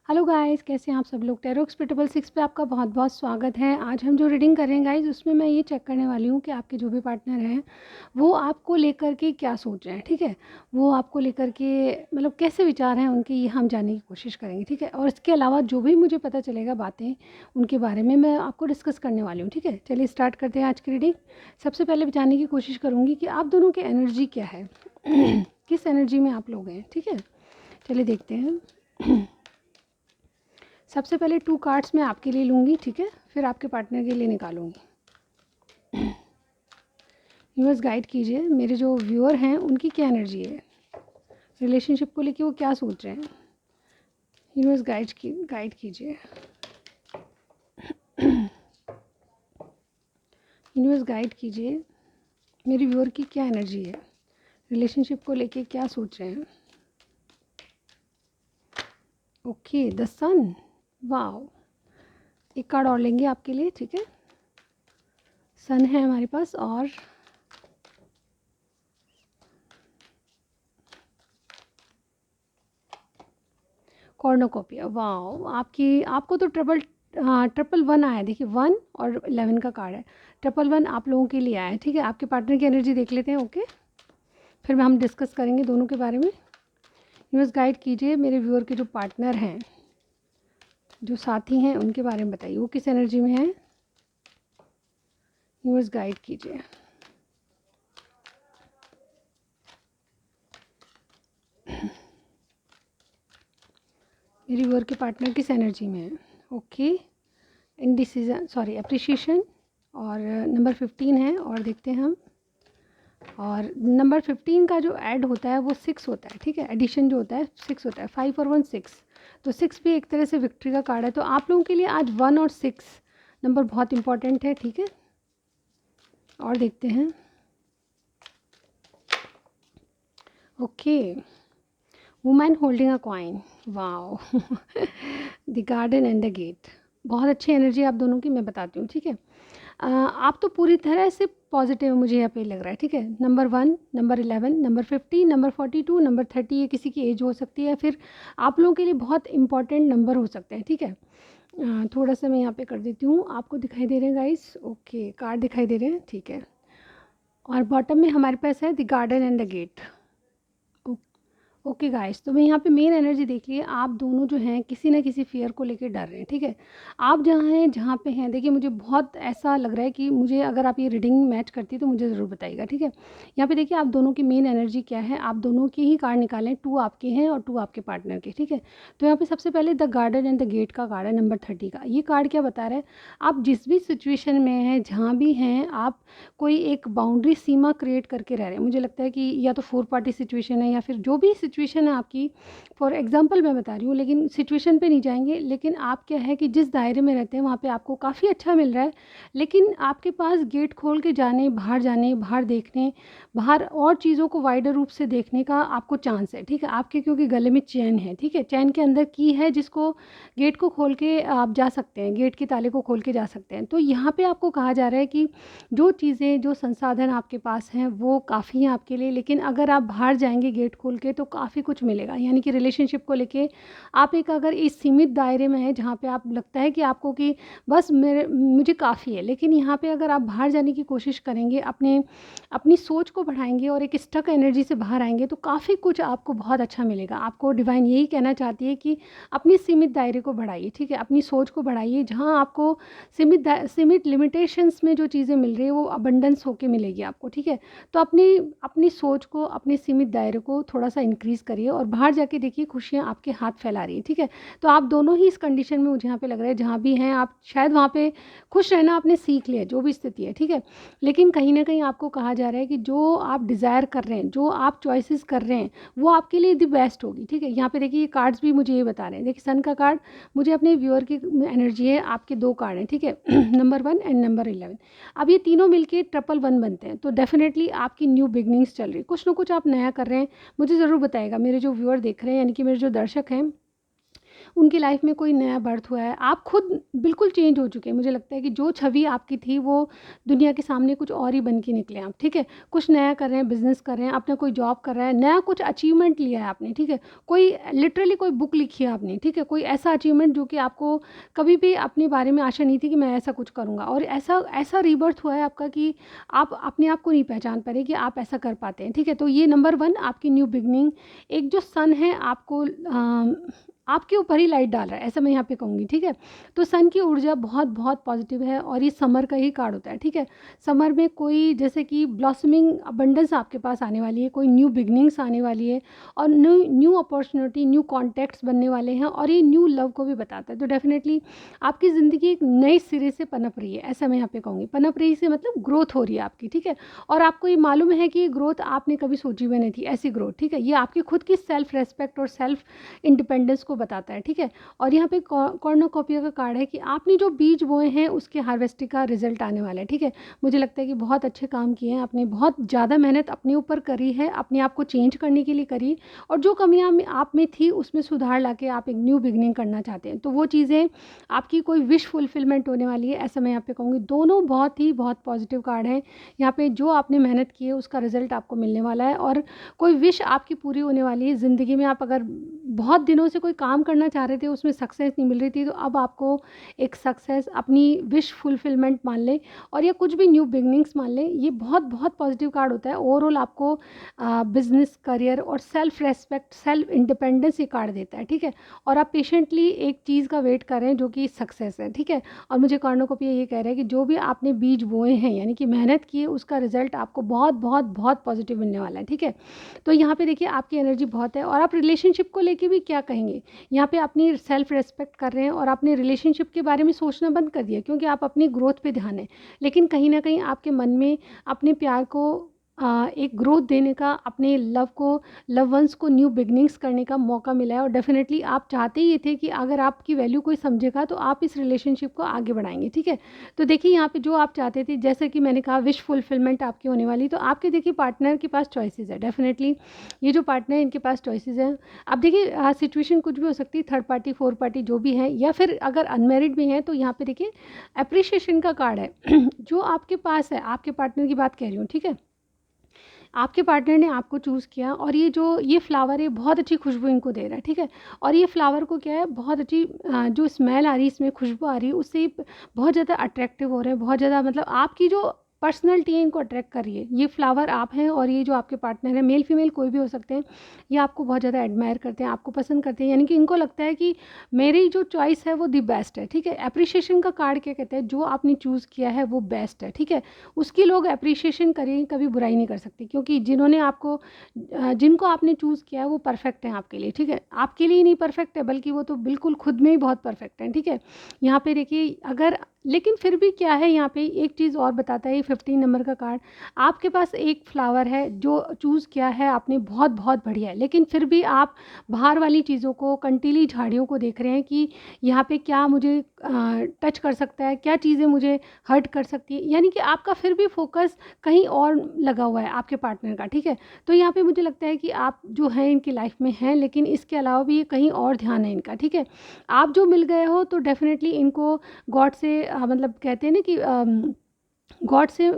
Hello guys, कैसे हैं आप सब लोग। टैरो एक्सपर्ट 6 पे आपका बहुत बहुत स्वागत है। आज हम जो रीडिंग कर रहे हैं गाइस, उसमें मैं ये चेक करने वाली हूँ कि आपके जो भी पार्टनर हैं वो आपको लेकर के क्या सोच रहे हैं। ठीक है, वो आपको लेकर के मतलब कैसे विचार हैं उनके, ये हम जानने की कोशिश करेंगे। ठीक है, और इसके अलावा जो भी मुझे पता चलेगा बातें उनके बारे में, मैं आपको डिस्कस करने वाली हूँ। ठीक है, चलिए स्टार्ट करते हैं आज की रीडिंग। सबसे पहले जानने की कोशिश करूँगी कि आप दोनों की एनर्जी क्या है किस एनर्जी में आप लोग हैं। ठीक है, चलिए देखते हैं। सबसे पहले 2 कार्ड्स मैं आपके लिए लूँगी। ठीक है, फिर आपके पार्टनर के लिए निकालूंगी। यूनिवर्स गाइड कीजिए, मेरे जो व्यूअर हैं उनकी क्या एनर्जी है, रिलेशनशिप को लेके वो क्या सोच रहे हैं। यूनिवर्स गाइड कीजिए। यूनिवर्स गाइड कीजिए, मेरे व्यूअर की क्या एनर्जी है, रिलेशनशिप को लेके क्या सोच रहे हैं। Okay, the sun. वाओ, एक कार्ड और लेंगे आपके लिए। ठीक है, सन है हमारे पास और कॉर्नोकोपिया। वाओ, आपको तो ट्रिपल वन आया है। देखिए 1 और 11 का कार्ड है। ट्रिपल वन आप लोगों के लिए आया है। ठीक है, आपके पार्टनर की एनर्जी देख लेते हैं। ओके, फिर हम डिस्कस करेंगे दोनों के बारे में। यूनिवर्स गाइड कीजिए, मेरे व्यूअर के जो पार्टनर हैं, जो साथी हैं, उनके बारे में बताइए, वो किस एनर्जी में है। यूनिवर्स गाइड कीजिए। मेरे व्यूअर के पार्टनर किस एनर्जी में है। Okay, indecision, sorry, appreciation. और नंबर 15 है, और देखते हैं हम। और नंबर 15 का जो ऐड होता है वो 6 होता है। ठीक है, एडिशन जो होता है 6 होता है। 5 और 1 6, तो 6 भी एक तरह से विक्ट्री का कार्ड है। तो आप लोगों के लिए आज 1 और 6 नंबर बहुत इंपॉर्टेंट है। ठीक है, और देखते हैं। Okay, women holding a coin. Wow, the garden and the gate. बहुत अच्छी एनर्जी आप दोनों की, मैं बताती हूँ। ठीक है, आप तो पूरी तरह से पॉजिटिव मुझे यहाँ पे लग रहा है। ठीक है, number 1, number 11, number 50, number 42, number 30, ये किसी की एज हो सकती है, फिर आप लोगों के लिए बहुत इंपॉर्टेंट नंबर हो सकते हैं। ठीक है, थोड़ा सा मैं यहाँ पे कर देती हूँ, आपको दिखाई दे रहे हैं गाइस। ओके, कार्ड दिखाई दे रहे हैं। ठीक है, और बॉटम में हमारे पास है the garden and the gate. Okay guys, तो मैं यहाँ पे मेन एनर्जी देख लिए, आप दोनों जो हैं किसी ना किसी फियर को लेके डर रहे हैं। ठीक है, आप जहाँ हैं, जहाँ पे हैं, देखिए मुझे बहुत ऐसा लग रहा है कि मुझे, अगर आप ये रीडिंग मैच करती तो मुझे ज़रूर बताइएगा। ठीक है, यहाँ पे देखिए आप दोनों की मेन एनर्जी क्या है। आप दोनों की ही कार्ड निकालें, 2 आपके हैं और 2 आपके पार्टनर के। ठीक है, तो यहाँ पे सबसे पहले the garden and the gate का कार्ड है, नंबर 30 का। ये कार्ड क्या बता रहा है, आप जिस भी सिचुएशन में हैं, जहाँ भी हैं, आप कोई एक बाउंड्री, सीमा क्रिएट करके रह रहे हैं। मुझे लगता है कि या तो 4 पार्टी सिचुएशन है, या फिर जो भी सिचुएशन है आपकी, फॉर एग्जांपल मैं बता रही हूँ, लेकिन सिचुएशन पे नहीं जाएंगे। लेकिन आप क्या है कि जिस दायरे में रहते हैं वहाँ पे आपको काफ़ी अच्छा मिल रहा है, लेकिन आपके पास गेट खोल के जाने, बाहर देखने, बाहर और चीज़ों को वाइडर रूप से देखने का आपको चांस है। ठीक है, आपके क्योंकि गले में चैन है। ठीक है, चैन के अंदर की है, जिसको गेट को खोल के आप जा सकते हैं, गेट के ताले को खोल के जा सकते हैं। तो यहाँ पे आपको कहा जा रहा है कि जो चीज़ें, जो संसाधन आपके पास हैं वो काफ़ी हैं आपके लिए, लेकिन अगर आप बाहर जाएंगे गेट खोल के तो काफ़ी कुछ मिलेगा। यानी कि रिलेशनशिप को लेके आप एक, अगर इस सीमित दायरे में हैं जहाँ पे आप, लगता है कि आपको कि बस मुझे काफ़ी है, लेकिन यहाँ पे अगर आप बाहर जाने की कोशिश करेंगे, अपनी सोच को बढ़ाएंगे और एक स्टक एनर्जी से बाहर आएंगे, तो काफ़ी कुछ आपको बहुत अच्छा मिलेगा। आपको डिवाइन यही कहना चाहती है कि अपनी सीमित दायरे को बढ़ाइए। ठीक है, अपनी सोच को बढ़ाइए। जहाँ आपको सीमित लिमिटेशंस में जो चीज़ें मिल रही है वो अबंडेंस होके मिलेगी आपको। ठीक है, तो अपनी अपनी सोच को, अपने सीमित दायरे को थोड़ा सा इंक्रीज़ करिए और बाहर जाके देखिए खुशियाँ आपके हाथ फैला रही है। ठीक है, तो आप दोनों ही इस कंडीशन में, मुझे यहाँ पे लग रहा है, जहाँ भी हैं आप, शायद वहाँ पे खुश रहना आपने सीख लिया, जो भी स्थिति है। ठीक है, लेकिन कहीं ना कहीं आपको कहा जा रहा है कि जो आप डिज़ायर कर रहे हैं, जो आप चॉइसेस कर रहे हैं, वो आपके लिए द बेस्ट होगी। ठीक है, यहाँ पे देखिए ये कार्ड्स भी मुझे ये बता रहे हैं। देखिए सन का कार्ड मुझे अपने व्यूअर की एनर्जी है, आपके 2 कार्ड हैं। ठीक है, नंबर 1 एंड नंबर 11। अब ये तीनों मिलके ट्रिपल वन बनते हैं, तो डेफिनेटली आपकी न्यू बिगनिंग्स चल रही है, कुछ ना कुछ आप नया कर रहे हैं। मुझे ज़रूर बताएगा, मेरे जो व्यूअर देख रहे हैं, यानी कि मेरे जो दर्शक हैं, उनकी लाइफ में कोई नया बर्थ हुआ है, आप खुद बिल्कुल चेंज हो चुके हैं। मुझे लगता है कि जो छवि आपकी थी वो दुनिया के सामने कुछ और ही बन के निकले आप, ठीक है। कुछ नया कर रहे हैं, बिजनेस कर रहे हैं, अपना कोई जॉब कर रहा है, नया कुछ अचीवमेंट लिया है आपने, ठीक है। कोई लिटरली कोई बुक लिखी है आपने, ठीक है, कोई ऐसा अचीवमेंट जो कि आपको कभी भी अपने बारे में आशा नहीं थी कि मैं ऐसा कुछ करूँगा, और ऐसा ऐसा रीबर्थ हुआ है आपका कि आप अपने आप को नहीं पहचान पा रहे कि आप ऐसा कर पाते हैं, ठीक है। तो ये नंबर 1 आपकी न्यू बिगनिंग, एक जो सन है आपको आपके ऊपर ही लाइट डाल रहा है, ऐसा मैं यहाँ पे कहूँगी, ठीक है। तो सन की ऊर्जा बहुत बहुत पॉजिटिव है, और ये समर का ही कार्ड होता है, ठीक है। समर में कोई जैसे कि ब्लॉसमिंग अबंडेंस आपके पास आने वाली है, कोई न्यू बिगनिंग्स आने वाली है, और new new opportunity, new contacts बनने वाले हैं, और ये न्यू लव को भी बताता है। तो डेफिनेटली आपकी ज़िंदगी एक नए सिरे से पनप रही है, ऐसा मैं यहाँ पे कहूँगी। पनप रही से मतलब ग्रोथ हो रही है आपकी, ठीक है। और आपको ये मालूम है कि ये ग्रोथ आपने कभी सोची भी नहीं थी, ऐसी ग्रोथ, ठीक है। ये आपकी खुद की सेल्फ रेस्पेक्ट और सेल्फ इंडिपेंडेंस को बताता है, ठीक है। और यहाँ पे कॉर्नोकॉपिया का कार्ड है कि आपने जो बीज बोए हैं उसके हार्वेस्टिंग का रिजल्ट आने वाला है, ठीक है। मुझे लगता है कि बहुत अच्छे काम किए हैं आपने, बहुत ज़्यादा मेहनत अपने ऊपर करी है, अपने आप को चेंज करने के लिए करी, और जो कमियाँ आप में थी उसमें सुधार लाके आप एक न्यू बिगनिंग करना चाहते हैं, तो वो चीज़ें आपकी कोई विश फुलफिलमेंट होने वाली है, ऐसा मैं यहाँ पे कहूँगी। दोनों बहुत पॉजिटिव कार्ड हैं यहाँ पे। जो आपने मेहनत की है उसका रिजल्ट आपको मिलने वाला है, और कोई विश आपकी पूरी होने वाली है ज़िंदगी में। आप अगर बहुत दिनों से कोई काम करना चाह रहे थे, उसमें सक्सेस नहीं मिल रही थी, तो अब आपको एक सक्सेस, अपनी विश फुलफिलमेंट मान लें, और या कुछ भी न्यू बिगनिंग्स मान लें। ये बहुत पॉजिटिव कार्ड होता है। ओवरऑल आपको बिजनेस, करियर और सेल्फ रेस्पेक्ट, सेल्फ इंडिपेंडेंस ये कार्ड देता है, ठीक है। और आप पेशेंटली एक चीज़ का वेट कर रहे हैं जो कि सक्सेस है, ठीक है। और मुझे कॉर्नोकॉपिया ये कह रहा है कि जो भी आपने बीज बोए हैं, यानी कि मेहनत की है, उसका रिजल्ट आपको बहुत पॉजिटिव मिलने वाला है, ठीक है। तो यहाँ पे देखिए आपकी एनर्जी बहुत है, और आप रिलेशनशिप को लेके भी क्या कहेंगे, यहाँ पे अपनी सेल्फ रेस्पेक्ट कर रहे हैं, और आपने रिलेशनशिप के बारे में सोचना बंद कर दिया, क्योंकि आप अपनी ग्रोथ पे ध्यान है। लेकिन कहीं ना कहीं आपके मन में अपने प्यार को एक ग्रोथ देने का, अपने लव वंस को न्यू बिगनिंग्स करने का मौका मिला है, और डेफिनेटली आप चाहते ही ये थे कि अगर आपकी वैल्यू कोई समझेगा तो आप इस रिलेशनशिप को आगे बढ़ाएंगे, ठीक है। तो देखिए यहाँ पे जो आप चाहते थे, जैसे कि मैंने कहा विश फुलफिलमेंट आपकी होने वाली, तो आपके देखिए पार्टनर के पास चॉइसेस है। डेफिनेटली ये जो पार्टनर है इनके पास चॉइसेस हैं। अब देखिए सिचुएशन कुछ भी हो सकती है, थर्ड पार्टी, फोर्थ पार्टी जो भी है, या फिर अगर अनमेरिड भी हैं, तो यहाँ पे देखिए अप्रिशिएशन का कार्ड है जो आपके पास है, आपके पार्टनर की बात कह रही हूँ, ठीक है। आपके पार्टनर ने आपको चूज़ किया, और ये फ्लावर है, बहुत अच्छी खुशबू इनको दे रहा है, ठीक है। और ये फ्लावर को क्या है, बहुत अच्छी जो स्मेल आ रही है, इसमें खुशबू आ रही है, उससे ये बहुत ज़्यादा अट्रैक्टिव हो रहे हैं, बहुत ज़्यादा, मतलब आपकी जो पर्सनैलिटी है इनको अट्रैक्ट कर रही है। ये फ्लावर आप हैं, और ये जो आपके पार्टनर है, मेल फीमेल कोई भी हो सकते हैं, ये आपको बहुत ज़्यादा एडमायर करते हैं, आपको पसंद करते हैं, यानी कि इनको लगता है कि मेरी जो चॉइस है वो दी बेस्ट है, ठीक है। अप्रिशिएशन का कार्ड क्या कहता है, जो आपने चूज़ किया है वो बेस्ट है, ठीक है। उसकी लोग अप्रिशिएशन करें, कभी बुराई नहीं कर सकती, क्योंकि जिन्होंने आपको जिनको आपने चूज़ किया है वो परफेक्ट हैं आपके लिए, ठीक है। आपके लिए ही नहीं परफेक्ट है, बल्कि वो तो बिल्कुल खुद में ही बहुत परफेक्ट हैं, ठीक है। यहाँ पे देखिए अगर, लेकिन फिर भी क्या है, यहाँ पे एक चीज़ और बताता है ये 15 नंबर का कार्ड। आपके पास एक फ्लावर है जो चूज़ किया है आपने, बहुत बढ़िया है, लेकिन फिर भी आप बाहर वाली चीज़ों को, कंटीली झाड़ियों को देख रहे हैं कि यहाँ पे क्या मुझे टच कर सकता है, क्या चीज़ें मुझे हर्ट कर सकती है, यानी कि आपका फिर भी फोकस कहीं और लगा हुआ है आपके पार्टनर का, ठीक है। तो यहाँ पे मुझे लगता है कि आप जो हैं इनकी लाइफ में हैं, लेकिन इसके अलावा भी ये कहीं और ध्यान है इनका, ठीक है। आप जो मिल गए हो, तो डेफिनेटली इनको गॉड से मतलब कहते हैं ना कि गॉड से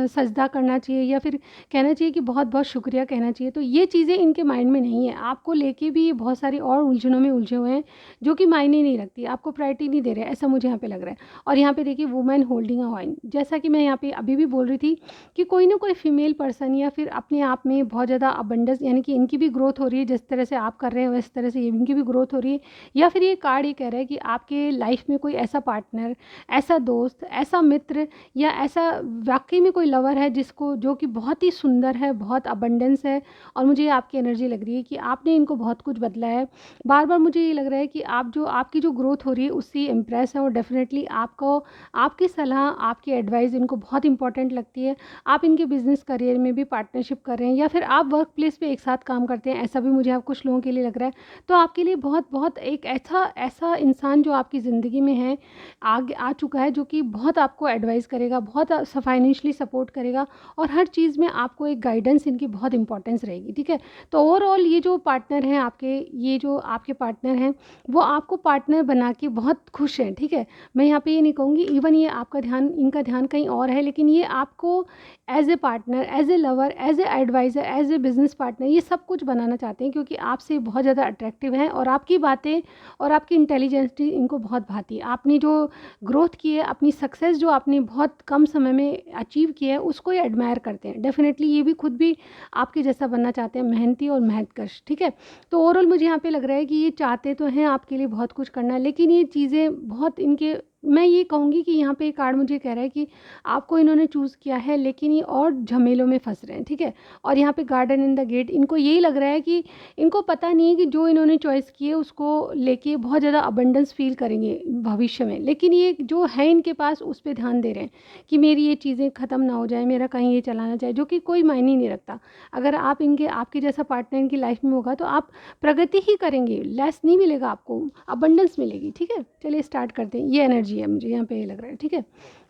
सजदा करना चाहिए, या फिर कहना चाहिए कि बहुत शुक्रिया कहना चाहिए। तो ये चीज़ें इनके माइंड में नहीं है, आपको लेके भी बहुत सारी और उलझनों में उलझे हुए हैं, जो कि मायने नहीं रखती, आपको प्रायोरिटी नहीं दे रहे, ऐसा मुझे यहाँ पे लग रहा है। और यहाँ पे देखिए वुमेन होल्डिंग अ वॉइन, जैसा कि मैं यहाँ पे अभी भी बोल रही थी कि कोई ना कोई फीमेल पर्सन, या फिर अपने आप में बहुत ज़्यादा अबंडेंस, यानी कि इनकी भी ग्रोथ हो रही है, जिस तरह से आप कर रहे हैं उस तरह से इनकी भी ग्रोथ हो रही है। या फिर ये कार्ड ये कह रहा है कि आपके लाइफ में कोई ऐसा पार्टनर, ऐसा दोस्त, ऐसा मित्र, या ऐसा वाकई में कोई लवर है जिसको, जो कि बहुत ही सुंदर है, बहुत अबंडेंस है। और मुझे आपकी एनर्जी लग रही है कि आपने इनको बहुत कुछ बदला है। बार बार मुझे ये लग रहा है कि आपकी जो ग्रोथ हो रही है उससे इम्प्रेस है, और डेफिनेटली आपको, आपकी सलाह, आपकी एडवाइस इनको बहुत इंपॉर्टेंट लगती है। आप इनके बिजनेस करियर में भी पार्टनरशिप कर रहे हैं, या फिर आप वर्क प्लेस पर एक साथ काम करते हैं, ऐसा भी मुझे आप कुछ लोगों के लिए लग रहा है। तो आपके लिए बहुत एक ऐसा इंसान जो आपकी ज़िंदगी में है, आगे आ चुका है, जो कि बहुत आपको एडवाइस करेगा, बहुत फाइनेंशियली सपोर्ट करेगा और हर चीज़ में आपको एक गाइडेंस इनकी बहुत इंपॉर्टेंस रहेगी, ठीक है। तो ओवरऑल ये जो पार्टनर हैं आपके, ये जो आपके पार्टनर हैं वो आपको पार्टनर बना के बहुत खुश हैं, ठीक है। मैं यहाँ पे ये नहीं कहूँगी, इवन ये आपका ध्यान, इनका ध्यान कहीं और है, लेकिन ये आपको as a partner, as a lover, as a adviser, as a business partner ये सब कुछ बनाना चाहते हैं, क्योंकि आपसे बहुत ज़्यादा अट्रैक्टिव हैं और आपकी बातें और आपकी इंटेलिजेंसी इनको बहुत भाती है। आपने जो ग्रोथ की है, अपनी सक्सेस जो आपने बहुत कम समय में अचीव की है, उसको ये एडमायर करते हैं। डेफिनेटली ये भी खुद भी आपके जैसा बनना चाहते हैं, मेहनती और मेहनतकश, ठीक है। तो ओवरऑल मुझे यहाँ पे लग रहा है कि ये चाहते तो हैं आपके लिए बहुत कुछ करना, लेकिन ये चीज़ें बहुत इनके, मैं ये कहूँगी कि यहाँ पे कार्ड मुझे कह रहा है कि आपको इन्होंने चूज़ किया है, लेकिन ये और झमेलों में फंस रहे हैं, ठीक है। और यहाँ पे गार्डन इन द गेट, इनको यही लग रहा है कि इनको पता नहीं है कि जो इन्होंने चॉइस की है उसको लेके बहुत ज़्यादा अबंडेंस फील करेंगे भविष्य में, लेकिन ये जो है इनके पास उस पर ध्यान दे रहे हैं कि मेरी ये चीज़ें ख़त्म ना हो जाए, मेरा कहीं ये चलाना चाहे, जो कि कोई मायने नहीं रखता। अगर आप इनके, आपके जैसा पार्टनर इनकी लाइफ में होगा तो आप प्रगति ही करेंगे, लेस नहीं मिलेगा आपको, अबंडेंस मिलेगी, ठीक है। चलिए स्टार्ट करते हैं। ये एनर्जी है मुझे यहाँ पे ये लग रहा है, ठीक है।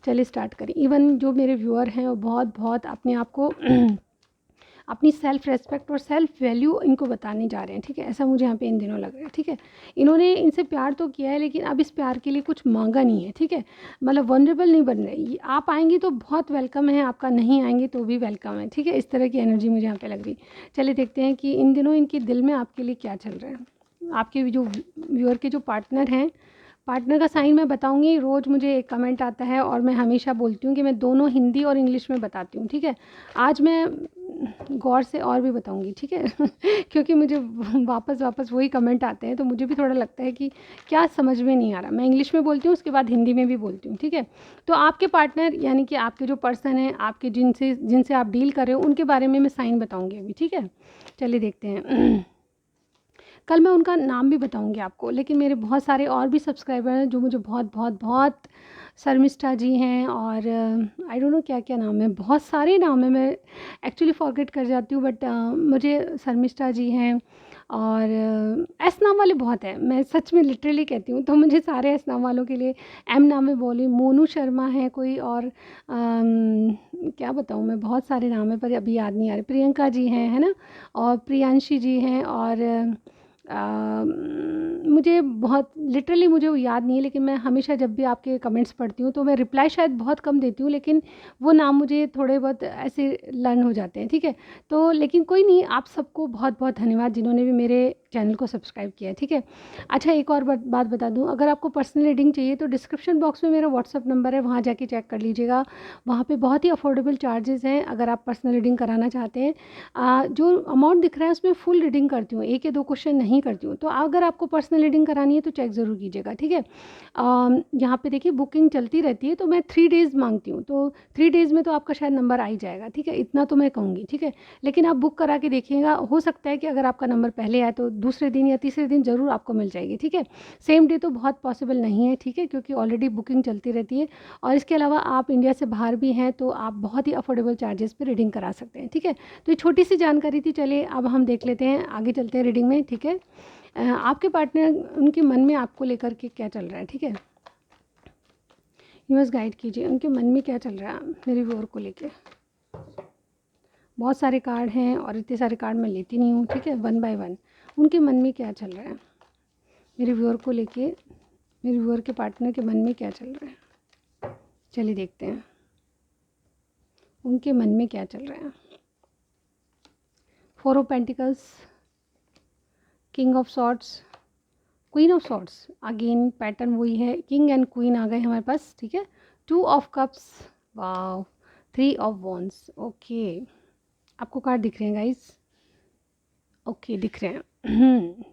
चलिए स्टार्ट करें। इवन जो मेरे व्यूअर हैं वो बहुत बहुत अपने आप को अपनी सेल्फ रेस्पेक्ट और सेल्फ वैल्यू इनको बताने जा रहे हैं, ठीक है। ऐसा मुझे यहाँ पे इन दिनों लग रहा है, ठीक है। इन्होंने इनसे प्यार तो किया है, लेकिन अब इस प्यार के लिए कुछ मांगा नहीं है, ठीक है। मतलब वनरेबल नहीं बन रही। आप आएंगी तो बहुत वेलकम है आपका, नहीं आएंगे तो भी वेलकम है, ठीक है। इस तरह की एनर्जी मुझे यहाँ पे लग रही। चलिए देखते हैं कि इन दिनों इनके दिल में आपके लिए क्या चल रहा है। आपके जो व्यूअर के जो पार्टनर हैं, पार्टनर का साइन मैं बताऊंगी। रोज़ मुझे एक कमेंट आता है और मैं हमेशा बोलती हूँ कि मैं दोनों हिंदी और इंग्लिश में बताती हूँ, ठीक है। आज मैं गौर से और भी बताऊंगी, ठीक है क्योंकि मुझे वापस वही कमेंट आते हैं, तो मुझे भी थोड़ा लगता है कि क्या समझ में नहीं आ रहा। मैं इंग्लिश में बोलती हूँ, उसके बाद हिंदी में भी बोलती हूँ, ठीक है। तो आपके पार्टनर यानी कि आपके जो पर्सन हैं, आपके जिनसे आप डील कर रहे हो, उनके बारे में मैं साइन बताऊँगी अभी, ठीक है। चलिए देखते हैं। कल मैं उनका नाम भी बताऊंगी आपको, लेकिन मेरे बहुत सारे और भी सब्सक्राइबर हैं जो मुझे बहुत बहुत बहुत, शर्मिष्ठा जी हैं और आई डोंट नो क्या क्या नाम है, बहुत सारे नाम हैं, मैं एक्चुअली फॉरगेट कर जाती हूँ, बट मुझे शर्मिष्ठा जी हैं और एस नाम वाले बहुत हैं, मैं सच में लिटरली कहती हूँ। तो मुझे सारे एस नाम वालों के लिए एम नाम में बोली, मोनू शर्मा है कोई और क्या बताऊँ मैं, बहुत सारे नाम हैं पर अभी याद नहीं आ रहे। प्रियंका जी हैं, है ना, और प्रियांशी जी हैं और मुझे बहुत लिटरली मुझे वो याद नहीं है, लेकिन मैं हमेशा जब भी आपके कमेंट्स पढ़ती हूँ तो मैं रिप्लाई शायद बहुत कम देती हूँ, लेकिन वो नाम मुझे थोड़े बहुत ऐसे लर्न हो जाते हैं, ठीक है। तो लेकिन कोई नहीं, आप सबको बहुत बहुत धन्यवाद जिन्होंने भी मेरे चैनल को सब्सक्राइब किया है, ठीक है। अच्छा एक और बात बता दूँ, अगर आपको पर्सनल रीडिंग चाहिए तो डिस्क्रिप्शन बॉक्स में मेरा व्हाट्सअप नंबर है, वहाँ जाके चेक कर लीजिएगा। वहाँ पे बहुत ही अफोर्डेबल चार्जेस हैं अगर आप पर्सनल रीडिंग कराना चाहते हैं। जो अमाउंट दिख रहा है उसमें फुल रीडिंग करती हूँ, एक या दो क्वेश्चन नहीं करती हूँ। तो अगर आपको पर्सनल रीडिंग करानी है तो चेक ज़रूर कीजिएगा, ठीक है। यहाँ पे देखिए बुकिंग चलती रहती है, तो मैं 3 डेज़ मांगती हूँ, तो 3 डेज़ में तो आपका शायद नंबर आ ही जाएगा, ठीक है। इतना तो मैं कहूँगी, ठीक है। लेकिन आप बुक करा के देखिएगा, हो सकता है कि अगर आपका नंबर पहले आए तो दूसरे दिन या तीसरे दिन ज़रूर आपको मिल जाएगी, ठीक है। सेम डे तो बहुत पॉसिबल नहीं है, ठीक है, क्योंकि ऑलरेडी बुकिंग चलती रहती है। और इसके अलावा आप इंडिया से बाहर भी हैं तो आप बहुत ही अफोर्डेबल चार्जेस पे रीडिंग करा सकते हैं, ठीक है। तो ये छोटी सी जानकारी थी। चलिए अब हम देख लेते हैं, आगे चलते हैं रीडिंग में, ठीक है। आपके पार्टनर, उनके मन में आपको लेकर के क्या चल रहा है, ठीक है। यूनिवर्स गाइड कीजिए, उनके मन में क्या चल रहा है मेरे व्यूअर को लेके। बहुत सारे कार्ड हैं और इतने सारे कार्ड मैं लेती नहीं हूँ, ठीक है। वन बाय वन उनके मन में क्या चल रहा है मेरे व्यूअर को लेके, मेरे व्यूअर के पार्टनर के मन में क्या चल रहा है। चलिए देखते हैं उनके मन में क्या चल रहा है। 4 of pentacles, king of swords, queen of swords, again pattern वही है, किंग एंड क्वीन आ गए हमारे पास, ठीक है। 2 of cups, wow, 3 of wands, okay. आपको कार्ड दिख रहे हैं गाइस, ओके दिख रहे हैं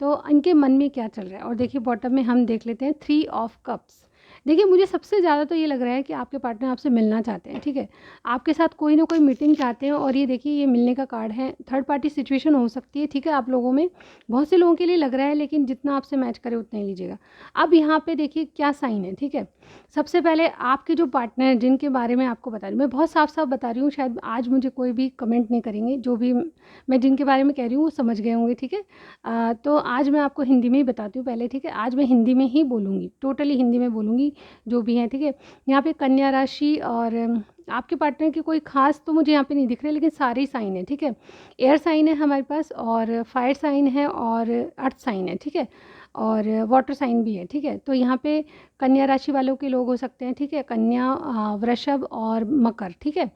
तो इनके मन में क्या चल रहा है। और देखिए बॉटम में हम देख लेते हैं 3 ऑफ कप्स। देखिए मुझे सबसे ज़्यादा तो ये लग रहा है कि आपके पार्टनर आपसे मिलना चाहते हैं, ठीक है। आपके साथ कोई ना कोई मीटिंग चाहते हैं, और ये देखिए ये मिलने का कार्ड है। थर्ड पार्टी सिचुएशन हो सकती है, ठीक है, आप लोगों में बहुत से लोगों के लिए लग रहा है, लेकिन जितना आपसे मैच करे उतना ही लीजिएगा। अब यहाँ पे देखिए क्या साइन है, ठीक है। सबसे पहले आपके जो पार्टनर जिनके बारे में आपको बता रही हूँ, मैं बहुत साफ साफ बता रही हूँ, शायद आज मुझे कोई भी कमेंट नहीं करेंगे, जो भी मैं जिनके बारे में कह रही हूँ वो समझ गए होंगे, ठीक है। तो आज मैं आपको हिंदी में ही बताती हूँ पहले, ठीक है। आज मैं हिंदी में ही बोलूँगी, टोटली हिंदी में बोलूँगी, जो भी हैं, ठीक है। यहाँ पे कन्या राशि और आपके पार्टनर के कोई खास तो मुझे यहाँ पे नहीं दिख रहे, लेकिन सारे ही साइन है, ठीक है। एयर साइन है हमारे पास, और फायर साइन है, और अर्थ साइन है, ठीक है, और वाटर साइन भी है, ठीक है। तो यहाँ पे कन्या राशि वालों के लोग हो सकते हैं, ठीक है, कन्या, वृषभ और मकर, ठीक है।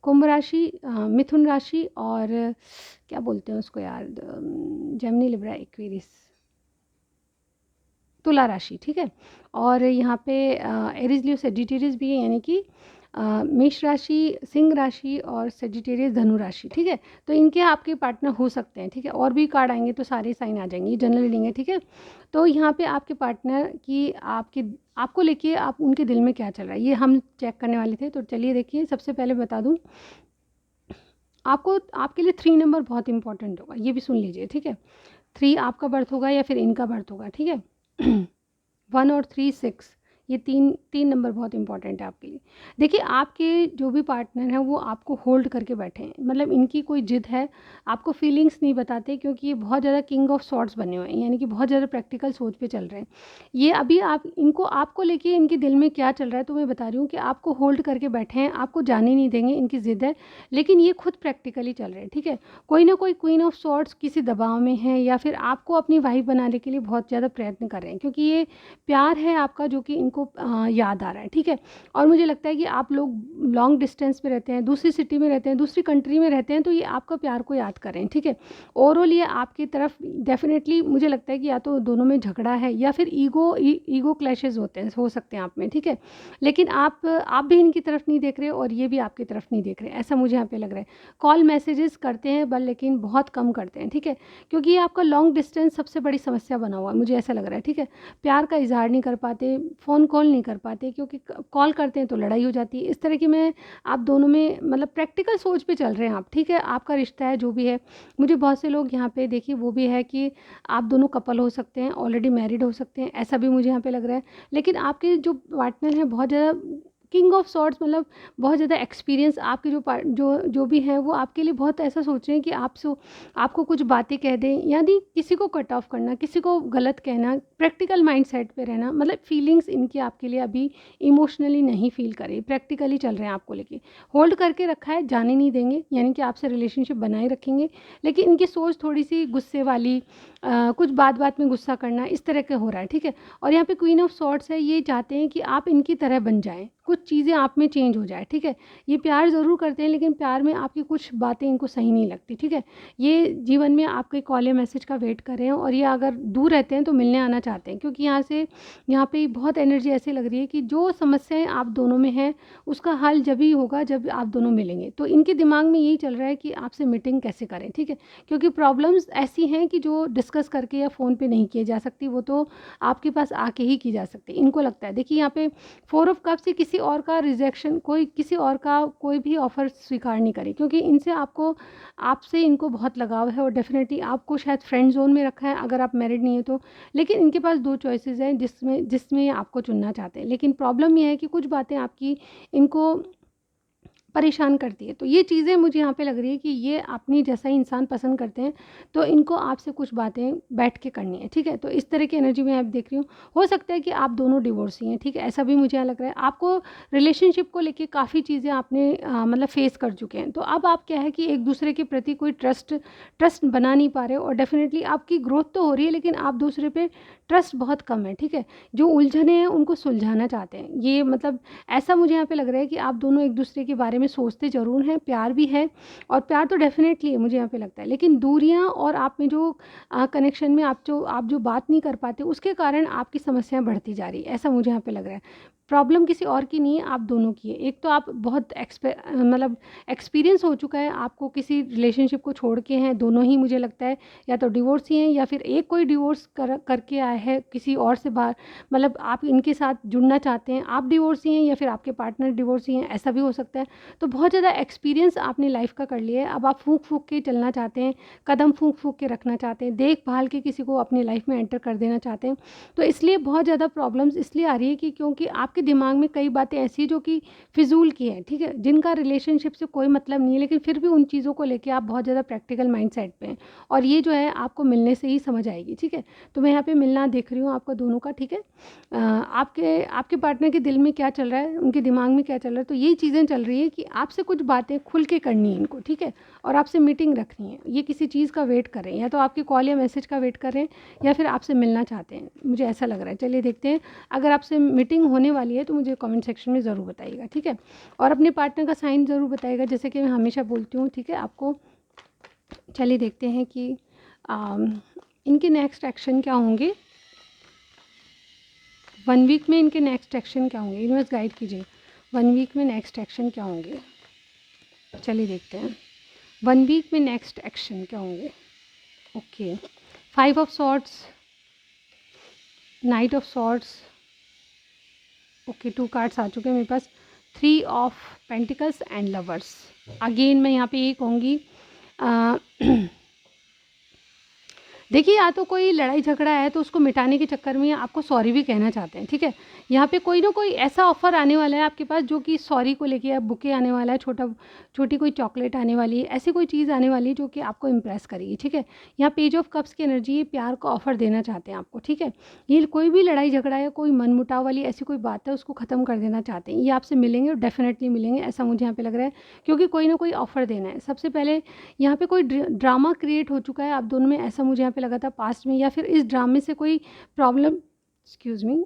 कुंभ राशि, मिथुन राशि, और क्या बोलते हैं उसको यार, जेमिनी, लिब्रा, एक्वेरियस, तुला राशि, ठीक है। और यहाँ पे एरीज, लियो, सेजिटेरियस भी है, यानी कि मेष राशि, सिंह राशि और सेजिटेरियस धनु राशि, ठीक है। तो इनके आपके पार्टनर हो सकते हैं, ठीक है। और भी कार्ड आएंगे तो सारे साइन आ जाएंगे, जनरल रीडिंग है, ठीक है। तो यहाँ पे आपके पार्टनर की आपको लेके आप उनके दिल में क्या चल रहा है, ये हम चेक करने वाले थे। तो चलिए देखिए, सबसे पहले बता दूँ आपको, आपके लिए 3 नंबर बहुत इंपॉर्टेंट होगा, ये भी सुन लीजिए, ठीक है। 3 आपका बर्थ होगा या फिर इनका बर्थ होगा, ठीक है। 1 और 3, 6, ये तीन नंबर बहुत इंपॉर्टेंट है आपके लिए। देखिए, आपके जो भी पार्टनर हैं वो आपको होल्ड करके बैठे हैं, मतलब इनकी कोई जिद है, आपको फीलिंग्स नहीं बताते, क्योंकि ये बहुत ज़्यादा किंग ऑफ सॉर्ट्स बने हुए हैं, यानी कि बहुत ज़्यादा प्रैक्टिकल सोच पे चल रहे हैं। ये अभी आपको लेके इनके दिल में क्या चल रहा है, तो मैं बता रही हूँ कि आपको होल्ड करके बैठे हैं, आपको जाने नहीं देंगे, इनकी जिद है, लेकिन ये खुद प्रैक्टिकली चल रहे हैं, ठीक है। कोई ना कोई क्वीन ऑफ सॉर्ट्स किसी दबाव में है, या फिर आपको अपनी वाइफ बनाने के लिए बहुत ज़्यादा प्रयत्न कर रहे हैं, क्योंकि ये प्यार है आपका जो कि इनको याद आ रहा है, ठीक है। और मुझे लगता है कि आप लोग लॉन्ग डिस्टेंस पे रहते हैं, दूसरी सिटी में रहते हैं, दूसरी कंट्री में रहते हैं, तो ये आपका प्यार को याद कर रहे हैं, ठीक है। ओवरऑल ये आपकी तरफ डेफिनेटली मुझे लगता है कि या तो दोनों में झगड़ा है, या फिर ईगो क्लैशेस होते हैं, हो सकते हैं आप में, ठीक है। लेकिन आप भी इनकी तरफ नहीं देख रहे, और ये भी आपकी तरफ नहीं देख रहे, ऐसा मुझे यहाँ पे लग रहा है। कॉल मैसेजेस करते हैं बल, लेकिन बहुत कम करते हैं, ठीक है, क्योंकि ये आपका लॉन्ग डिस्टेंस सबसे बड़ी समस्या बना हुआ है, मुझे ऐसा लग रहा है, ठीक है। प्यार का इजहार नहीं कर पाते, फ़ोन कॉल नहीं कर पाते, क्योंकि कॉल करते हैं तो लड़ाई हो जाती है, इस तरह की मैं आप दोनों में मतलब प्रैक्टिकल सोच पे चल रहे हैं आप, ठीक है। आपका रिश्ता है जो भी है, मुझे बहुत से लोग यहाँ पे देखिए वो भी है कि आप दोनों कपल हो सकते हैं, ऑलरेडी मैरिड हो सकते हैं, ऐसा भी मुझे यहाँ पे लग रहा है। लेकिन आपके जो पार्टनर हैं बहुत ज़्यादा किंग ऑफ सॉर्ट्स, मतलब बहुत ज़्यादा एक्सपीरियंस, आपके जो भी हैं वो आपके लिए बहुत ऐसा सोच रहे हैं कि आपको कुछ बातें कह दें, यानी किसी को कट ऑफ करना, किसी को गलत कहना, प्रैक्टिकल माइंडसेट पे रहना, मतलब फीलिंग्स इनकी आपके लिए अभी इमोशनली नहीं फील करे, प्रैक्टिकली चल रहे हैं आपको लेके, होल्ड करके रखा है, जाने नहीं देंगे, यानी कि आपसे रिलेशनशिप बनाए रखेंगे। लेकिन इनकी सोच थोड़ी सी गुस्से वाली, कुछ बात बात में गुस्सा करना, इस तरह का हो रहा है, ठीक है। और यहाँ पे क्वीन ऑफ सॉर्ट्स है, ये चाहते हैं कि आप इनकी तरह बन जाएं, कुछ चीज़ें आप में चेंज हो जाए, ठीक है। ये प्यार ज़रूर करते हैं, लेकिन प्यार में आपकी कुछ बातें इनको सही नहीं लगती, ठीक है। ये जीवन में आपके कॉल या मैसेज का वेट कर रहे हैं, और ये अगर दूर रहते हैं तो मिलने आना चाहते हैं, क्योंकि यहाँ पे बहुत एनर्जी ऐसी लग रही है कि जो समस्याएं आप दोनों में हैं उसका हल जब ही होगा जब आप दोनों मिलेंगे। तो इनके दिमाग में यही चल रहा है कि आपसे मीटिंग कैसे करें, ठीक है, क्योंकि प्रॉब्लम्स ऐसी हैं कि जो डिस्कस करके या फ़ोन पे नहीं किए जा सकती, वो तो आपके पास आके ही की जा सकती, इनको लगता है। देखिए यहाँ पे 4 ऑफ कप से किसी और का रिजेक्शन, किसी और का कोई भी ऑफ़र स्वीकार नहीं करे, क्योंकि आपसे इनको बहुत लगाव है, और डेफिनेटली आपको शायद फ्रेंड जोन में रखा है अगर आप मैरिड नहीं है तो। लेकिन इनके पास 2 चॉइसेस हैं जिसमें आपको चुनना चाहते हैं, लेकिन प्रॉब्लम ये है कि कुछ बातें आपकी इनको परेशान करती है। तो ये चीज़ें मुझे यहाँ पे लग रही है कि ये अपनी जैसा ही इंसान पसंद करते हैं, तो इनको आपसे कुछ बातें बैठ के करनी है, ठीक है। तो इस तरह की एनर्जी में आप देख रही हूँ। हो सकता है कि आप दोनों डिवोर्सी हैं, ठीक है, ऐसा भी मुझे यहाँ लग रहा है। आपको रिलेशनशिप को लेके काफ़ी चीज़ें आपने मतलब फेस कर चुके हैं, तो अब आप क्या है कि एक दूसरे के प्रति कोई ट्रस्ट बना नहीं पा रहे हो, और डेफिनेटली आपकी ग्रोथ तो हो रही है, लेकिन आप दूसरे पे ट्रस्ट बहुत कम है, ठीक है। जो उलझने हैं उनको सुलझाना चाहते हैं, ये मतलब ऐसा मुझे यहाँ पे लग रहा है कि आप दोनों एक दूसरे के बारे में सोचते ज़रूर हैं, प्यार भी है, और प्यार तो डेफिनेटली है मुझे यहाँ पे लगता है, लेकिन दूरियाँ और आप में जो कनेक्शन में आप जो बात नहीं कर पाते, उसके कारण आपकी समस्याएं बढ़ती जा रही है, ऐसा मुझे यहाँ पे लग रहा है। प्रॉब्लम किसी और की नहीं है, आप दोनों की है। एक तो आप बहुत मतलब एक्सपीरियंस हो चुका है आपको किसी रिलेशनशिप को छोड़ के हैं, दोनों ही मुझे लगता है या तो डिवोर्स ही हैं, या फिर एक कोई डिवोर्स करके आया है किसी और से बाहर, मतलब आप इनके साथ जुड़ना चाहते हैं, आप डिवोर्सी हैं या फिर आपके पार्टनर डिवोर्सी हैं, ऐसा भी हो सकता है। तो बहुत ज़्यादा एक्सपीरियंस आपने लाइफ का कर लिया है, अब आप फूंक फूंक के चलना चाहते हैं, कदम फूंक फूंक के रखना चाहते हैं, देखभाल के किसी को अपनी लाइफ में एंटर कर देना चाहते हैं। तो इसलिए बहुत ज़्यादा प्रॉब्लम्स इसलिए आ रही है कि क्योंकि आपके आपके दिमाग में कई बातें ऐसी जो कि फिजूल की है, ठीक है, जिनका रिलेशनशिप से कोई मतलब नहीं है, लेकिन फिर भी उन चीज़ों को लेके आप बहुत ज़्यादा प्रैक्टिकल माइंडसेट पे हैं, और ये जो है आपको मिलने से ही समझ आएगी, ठीक है। तो मैं यहाँ पे मिलना देख रही हूँ आपका दोनों का, ठीक है। आपके आपके पार्टनर के दिल में क्या चल रहा है, उनके दिमाग में क्या चल रहा है, तो यही चीज़ें चल रही है कि आपसे कुछ बातें खुल के करनी है इनको, ठीक है, और आपसे मीटिंग रखनी है। ये किसी चीज़ का वेट कर रहे हैं, या तो आपकी कॉल या मैसेज का वेट कर रहे हैं, या फिर आपसे मिलना चाहते हैं, मुझे ऐसा लग रहा है। चलिए देखते हैं, अगर आपसे मीटिंग होने वाली है तो मुझे कमेंट सेक्शन में ज़रूर बताइएगा, ठीक है। और अपने पार्टनर का साइन ज़रूर बताइएगा, जैसे कि मैं हमेशा बोलती हूँ, ठीक है आपको। चलिए देखते हैं कि इनके नेक्स्ट एक्शन क्या होंगे, 1 वीक में इनके नेक्स्ट एक्शन क्या होंगे, यूनिवर्स गाइड कीजिए। 1 वीक में नेक्स्ट एक्शन क्या होंगे, चलिए देखते हैं 1 वीक में नेक्स्ट एक्शन क्या होंगे। Okay, 5 of swords, knight of swords, okay 2 cards आ चुके हैं मेरे पास, 3 of pentacles and lovers. Again मैं यहाँ पे ये कहूँगी, देखिए या तो कोई लड़ाई झगड़ा है तो उसको मिटाने के चक्कर में आपको सॉरी भी कहना चाहते हैं, ठीक है। यहाँ पे कोई ना कोई ऐसा ऑफ़र आने वाला है आपके पास जो कि सॉरी को लेके, या बुके आने वाला है, छोटी कोई चॉकलेट आने वाली है, ऐसी कोई चीज़ आने वाली है जो कि आपको इम्प्रेस करेगी, ठीक है। यहाँ पेज ऑफ कप्स की एनर्जी, ये प्यार का ऑफ़र देना चाहते हैं आपको, ठीक है। ये कोई भी लड़ाई झगड़ा या कोई मनमुटाव वाली ऐसी कोई बात है उसको ख़त्म कर देना चाहते हैं। ये आपसे मिलेंगे और डेफिनेटली मिलेंगे, ऐसा मुझे यहाँ पे लग रहा है, क्योंकि कोई ना कोई ऑफ़र देना है। सबसे पहले यहाँ पे कोई ड्रामा क्रिएट हो चुका है आप दोनों में, ऐसा मुझे यहाँ पे लगा था पास्ट में, या फिर इस ड्रामे से कोई प्रॉब्लम, एक्सक्यूज़ मी,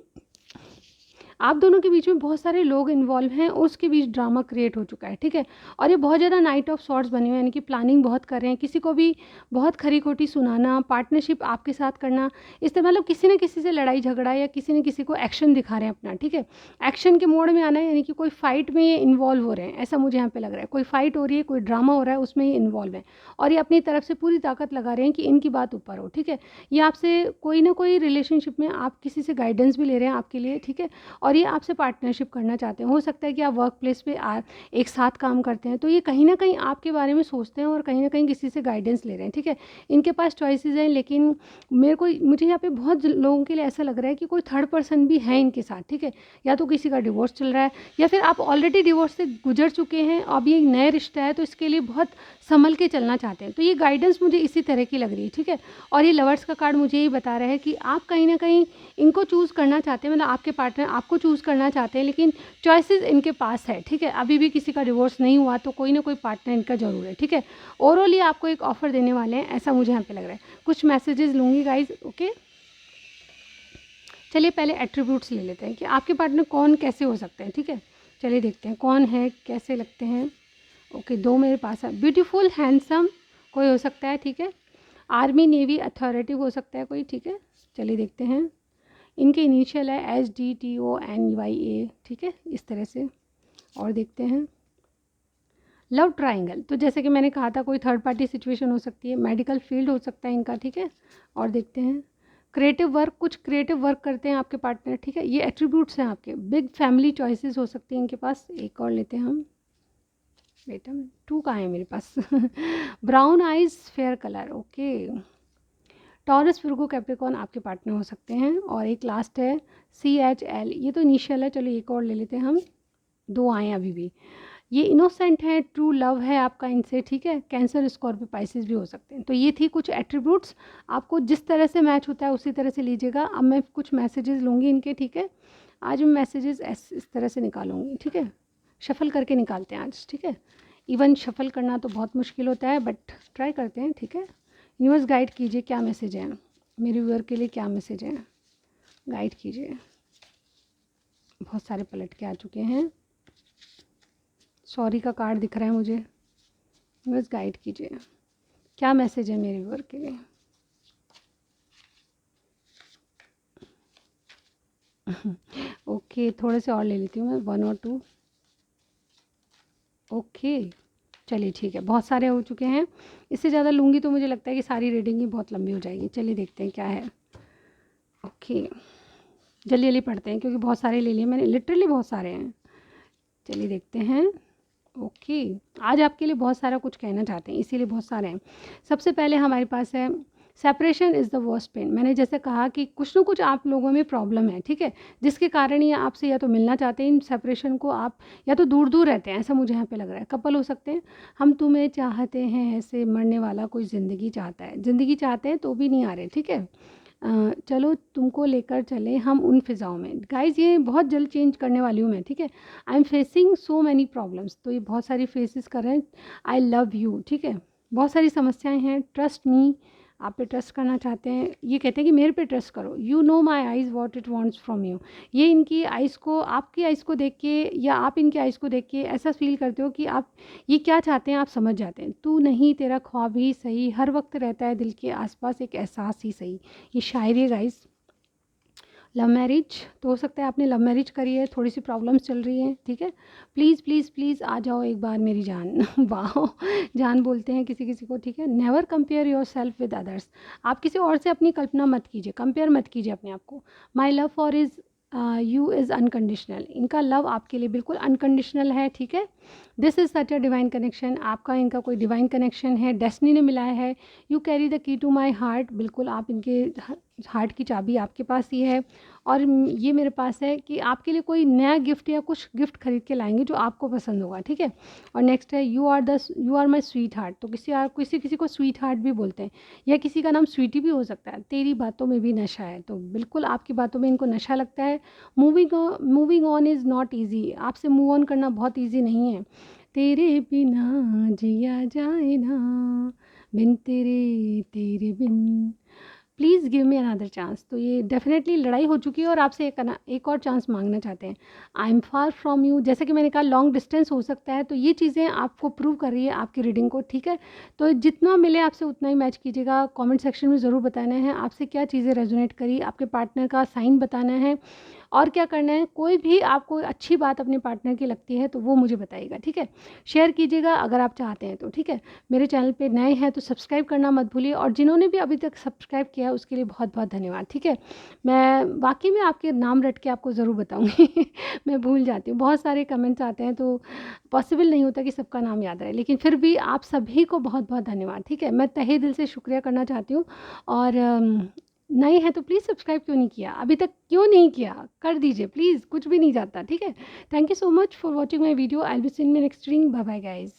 आप दोनों के बीच में बहुत सारे लोग इन्वॉल्व हैं, उसके बीच ड्रामा क्रिएट हो चुका है, ठीक है। और ये बहुत ज़्यादा नाइट ऑफ सॉर्ट्स बने हुए हैं, यानी कि प्लानिंग बहुत कर रहे हैं, किसी को भी बहुत खरी खोटी सुनाना, पार्टनरशिप आपके साथ करना, इस तरह मतलब किसी न किसी से लड़ाई झगड़ा, या किसी न किसी को एक्शन दिखा रहे हैं अपना, ठीक है। एक्शन के मोड में आना है, यानी कि कोई फाइट में ये इन्वॉल्व हो रहे हैं, ऐसा मुझे यहाँ पे लग रहा है। कोई फाइट हो रही है, कोई ड्रामा हो रहा है, उसमें ये इन्वॉल्व है, और ये अपनी तरफ से पूरी ताकत लगा रहे हैं कि इनकी बात ऊपर हो, ठीक है। ये आपसे कोई ना कोई रिलेशनशिप में आप किसी से गाइडेंस भी ले रहे हैं आपके लिए, ठीक है, और ये आपसे पार्टनरशिप करना चाहते हैं। हो सकता है कि आप वर्क प्लेस पे एक साथ काम करते हैं, तो ये कहीं ना कहीं आपके बारे में सोचते हैं और कहीं ना कहीं किसी से गाइडेंस ले रहे हैं, ठीक है। इनके पास चॉइसेस हैं, लेकिन मुझे यहाँ पे बहुत लोगों के लिए ऐसा लग रहा है कि कोई थर्ड पर्सन भी है इनके साथ, ठीक है। या तो किसी का डिवोर्स चल रहा है, या फिर आप ऑलरेडी डिवोर्स से गुजर चुके हैं, अब ये नया रिश्ता है तो इसके लिए बहुत संभल के चलना चाहते हैं। तो ये गाइडेंस मुझे इसी तरह की लग रही है, ठीक है। और ये लवर्स का कार्ड मुझे ये बता रहा है कि आप कहीं ना कहीं इनको चूज़ करना चाहते हैं, मतलब आपके पार्टनर आपको चूज़ करना चाहते हैं, लेकिन चॉइसेस इनके पास है, ठीक है। अभी भी किसी का डिवोर्स नहीं हुआ तो कोई ना कोई पार्टनर इनका ज़रूर है, ठीक है। ओवरऑल ये आपको एक ऑफ़र देने वाले हैं, ऐसा मुझे यहाँ पे लग रहा है। कुछ मैसेजेस लूँगी गाइज, ओके। चलिए पहले एट्रीब्यूट्स ले लेते हैं कि आपके पार्टनर कौन कैसे हो सकते हैं, ठीक है। चलिए देखते हैं कौन है, कैसे लगते हैं। ओके, 2 मेरे पास है। ब्यूटीफुल, हैंडसम कोई हो सकता है, ठीक है। आर्मी नेवी अथॉरिटिव हो सकता है कोई, ठीक है। चलिए देखते हैं, इनके इनिशियल है SDTONYA, ठीक है, इस तरह से। और देखते हैं लव ट्रायंगल, तो जैसे कि मैंने कहा था कोई थर्ड पार्टी सिचुएशन हो सकती है, मेडिकल फील्ड हो सकता है इनका, ठीक है। और देखते हैं क्रिएटिव वर्क, कुछ क्रिएटिव वर्क करते हैं आपके पार्टनर, ठीक है। ये एट्रीब्यूट्स हैं आपके। बिग फैमिली चॉइसेस हो सकती हैं इनके पास। एक और लेते हैं हम, बेटा 2 कहाँ है मेरे पास brown eyes, fair colour, okay. Taurus, Virgo, Capricorn आपके पार्टनर हो सकते हैं। और एक लास्ट है CHL, ये तो इनिशियल है, चलो एक और ले लेते हैं हम। 2 आए हैं अभी भी। ये इनोसेंट है, ट्रू लव है आपका इनसे, ठीक है। कैंसर, स्कॉर्पियो, पाइसेस भी हो सकते हैं। तो ये थी कुछ एट्रीब्यूट्स, आपको जिस तरह से मैच होता है उसी तरह से लीजिएगा। अब मैं कुछ मैसेजेस लूँगी इनके, ठीक है। आज मैं मैसेजेस इस तरह से निकालूंगी, ठीक है। शफल करके निकालते हैं आज, ठीक है। इवन शफल करना तो बहुत मुश्किल होता है, बट ट्राई करते हैं, ठीक है। यूनिवर्स गाइड कीजिए, क्या मैसेज है मेरे व्यूअर के लिए, क्या मैसेज है, गाइड कीजिए। बहुत सारे पलट के आ चुके हैं। सॉरी का कार्ड दिख रहा है मुझे। यूनिवर्स गाइड कीजिए, क्या मैसेज है मेरे व्यूअर के लिए। ओके, थोड़े से और ले लेती हूँ मैं, 1 और 2। ओके, चलिए ठीक है, बहुत सारे हो चुके हैं। इससे ज़्यादा लूँगी तो मुझे लगता है कि सारी रीडिंग ही बहुत लंबी हो जाएगी। चलिए देखते हैं क्या है। ओके, जल्दी जल्दी पढ़ते हैं क्योंकि बहुत सारे ले लिए मैंने, लिटरली बहुत सारे हैं। चलिए देखते हैं। ओके, आज आपके लिए बहुत सारा कुछ कहना चाहते हैं, इसीलिए बहुत सारे हैं। सबसे पहले हमारे पास है separation is the worst pain. मैंने जैसे कहा कि कुछ ना कुछ आप लोगों में प्रॉब्लम है, ठीक है, जिसके कारण ये आपसे या तो मिलना चाहते हैं, इन सेपरेशन को आप या तो दूर दूर रहते हैं, ऐसा मुझे यहाँ पे लग रहा है। कपल हो सकते हैं, हम तुम्हें चाहते हैं ऐसे मरने वाला कोई ज़िंदगी चाहता है, ज़िंदगी चाहते हैं तो भी नहीं आ रहे, ठीक है। चलो तुमको लेकर चले हम उन फ़िज़ाओं में। गाइज़ ये बहुत जल्द चेंज करने वाली हूँ मैं, ठीक है। I am facing so many problems, तो ये बहुत सारी फेसेस कर रहे हैं। आई लव यू, ठीक है, बहुत सारी समस्याएं हैं, ट्रस्ट मी, आप पे ट्रस्ट करना चाहते हैं, ये कहते हैं कि मेरे पे ट्रस्ट करो। You know my eyes what it wants from you. ये इनकी आइज़ को, आपकी आइज़ को देख के या आप इनके आइज़ को देख के ऐसा फील करते हो कि आप ये क्या चाहते हैं आप समझ जाते हैं। तू नहीं तेरा ख्वाब ही सही, हर वक्त रहता है दिल के आसपास एक एहसास ही सही। ये शायरी है गाइस। लव मैरिज तो हो सकता है आपने लव मैरिज करी है, थोड़ी सी प्रॉब्लम्स चल रही हैं, ठीक है। प्लीज़ प्लीज़ प्लीज़ आ जाओ एक बार मेरी जान। वाह, जान बोलते हैं किसी किसी को, ठीक है। Never compare your self with others. आप किसी और से अपनी कल्पना मत कीजिए, कंपेयर मत कीजिए अपने आप को। My love for is you is unconditional. इनका लव आपके लिए बिल्कुल अनकंडीशनल है, ठीक है। This is such a divine connection. आपका इनका कोई डिवाइन कनेक्शन है, डेस्टिनी ने मिलाया है। You carry the key to my heart. बिल्कुल आप इनके हार्ट की चाबी आपके पास ही है। और ये मेरे पास है कि आपके लिए कोई नया गिफ्ट या कुछ गिफ्ट खरीद के लाएंगे जो आपको पसंद होगा, ठीक है। और नेक्स्ट है you are my sweetheart. तो किसी किसी को स्वीट हार्ट भी बोलते हैं, या किसी का नाम स्वीटी भी हो सकता है। तेरी बातों में भी नशा है, तो बिल्कुल आपकी बातों में इनको नशा लगता है। Moving on is not easy. आपसे मूव ऑन करना बहुत ईजी नहीं है। तेरे बिना जिया जाए ना, बिन तेरे तेरे बिन, please give me another chance. तो ये डेफिनेटली लड़ाई हो चुकी है और आपसे एक और चांस मांगना चाहते हैं। I am far from you, जैसे कि मैंने कहा लॉन्ग डिस्टेंस हो सकता है, तो ये चीज़ें आपको प्रूव कर रही है आपकी रीडिंग को, ठीक है। तो जितना मिले आपसे उतना ही मैच कीजिएगा। कमेंट सेक्शन में ज़रूर बताना है आपसे क्या चीज़ें रेजोनेट करी, आपके पार्टनर का साइन बताना है और क्या करना है। कोई भी आपको अच्छी बात अपने पार्टनर की लगती है तो वो मुझे बताइएगा, ठीक है। शेयर कीजिएगा अगर आप चाहते हैं तो, ठीक है। मेरे चैनल पे नए हैं तो सब्सक्राइब करना मत भूलिए, और जिन्होंने भी अभी तक सब्सक्राइब किया है उसके लिए बहुत बहुत धन्यवाद, ठीक है। मैं वाकई में आपके नाम रट के आपको ज़रूर बताऊँगी। मैं भूल जाती हूँ, बहुत सारे कमेंट्स आते हैं तो पॉसिबल नहीं होता कि सबका नाम याद रहे, लेकिन फिर भी आप सभी को बहुत बहुत धन्यवाद, ठीक है। मैं तहे दिल से शुक्रिया करना चाहती हूँ। और नए हैं तो प्लीज़ सब्सक्राइब क्यों नहीं किया अभी तक, क्यों नहीं किया, कर दीजिए प्लीज़, कुछ भी नहीं जाता, ठीक है। Thank you so much for watching my video. I will be seeing in next reading. Bye bye guys.